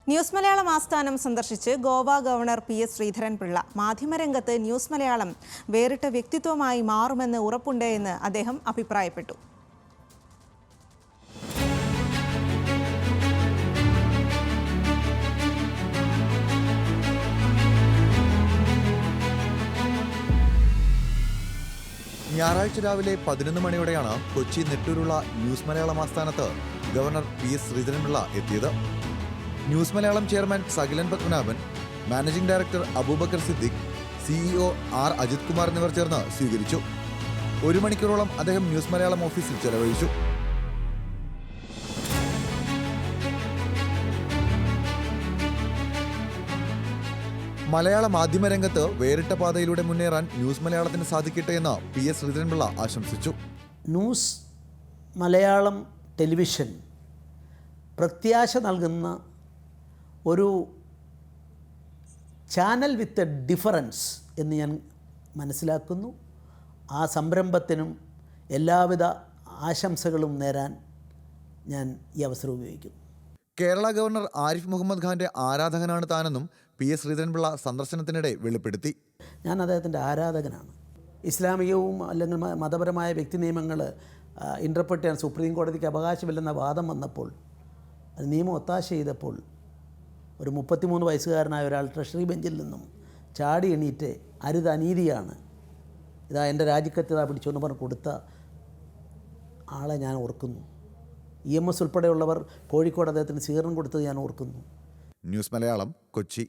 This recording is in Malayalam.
ന്യൂസ് മലയാളം ആസ്ഥാനം സന്ദർശിച്ച് Goa governor PS. Sreedharan Pillai. മാധ്യമരംഗത്ത് news Malayalam വേറിട്ട വ്യക്തിത്വമായി മാറുമെന്ന് ഉറപ്പുണ്ട് എന്ന് അദ്ദേഹം അഭിപ്രായപ്പെട്ടു. ഞായറാഴ്ച രാവിലെ 11 മണിയോടെയാണ് കൊച്ചി നെട്ടൂരുള്ള ന്യൂസ് മലയാളം ആസ്ഥാനത്ത് ഗവർണർ പി.എസ്. ശ്രീധരൻപിള്ള എത്തിയത്. News Malayalam chairman സകിലൻ Padmanabhan, managing director Abubakar Siddique, CEO R Ajith Kumar എന്നിവർ ചേർന്ന് സ്വീകരിച്ചു. 1 മണിക്കൂറോളം അദ്ദേഹം ന്യൂസ് മലയാളം ഓഫീസിൽ ചെലവഴിച്ചു. മലയാള മാധ്യമരംഗത്ത് വേറിട്ട പാതയിലൂടെ മുന്നേറാൻ ന്യൂസ് മലയാളത്തിന് സാധിക്കട്ടെ എന്ന് പി.എസ്. ശ്രീധരൻപിള്ള ആശംസിച്ചു. ന്യൂസ് മലയാളം ടെലിവിഷൻ പ്രത്യാശ നൽകുന്ന ഒരു ചാനൽ വിത്ത് എ ഡിഫറൻസ് എന്ന് ഞാൻ മനസ്സിലാക്കുന്നു. ആ സംരംഭത്തിനും എല്ലാവിധ ആശംസകളും നേരാൻ ഞാൻ ഈ അവസരം ഉപയോഗിക്കുന്നു. കേരള ഗവർണർ ആരിഫ് മുഹമ്മദ് ഖാന്റെ ആരാധകനാണ് താനെന്നും പി.എസ്. ശ്രീധരൻപിള്ള സന്ദർശനത്തിനിടെ വെളിപ്പെടുത്തി. ഞാൻ അദ്ദേഹത്തിൻ്റെ ആരാധകനാണ്. ഇസ്ലാമികവും അല്ലെങ്കിൽ മതപരമായ വ്യക്തി നിയമങ്ങൾ ഇൻ്റർപ്രറ്റ് ചെയ്യാൻ സുപ്രീം കോടതിക്ക് അവകാശമില്ലെന്ന വാദം വന്നപ്പോൾ അത് നിയമം ഒത്താശ ചെയ്തപ്പോൾ ഒരു 33 വയസ്സുകാരനായ ഒരാൾ ട്രഷറി ബെഞ്ചിൽ നിന്നും ചാടി എണീറ്റ് അരുത്, അനീതിയാണ്, ഇതാ എൻ്റെ രാജിക്കത്ത് പിടിച്ചോന്ന് പറഞ്ഞ് കൊടുത്ത ആളെ ഞാൻ ഓർക്കുന്നു. EMS ഉൾപ്പെടെയുള്ളവർ കോഴിക്കോട് അദ്ദേഹത്തിന് സ്വീകരണം കൊടുത്തത് ഞാൻ ഓർക്കുന്നു. ന്യൂസ് മലയാളം, കൊച്ചി.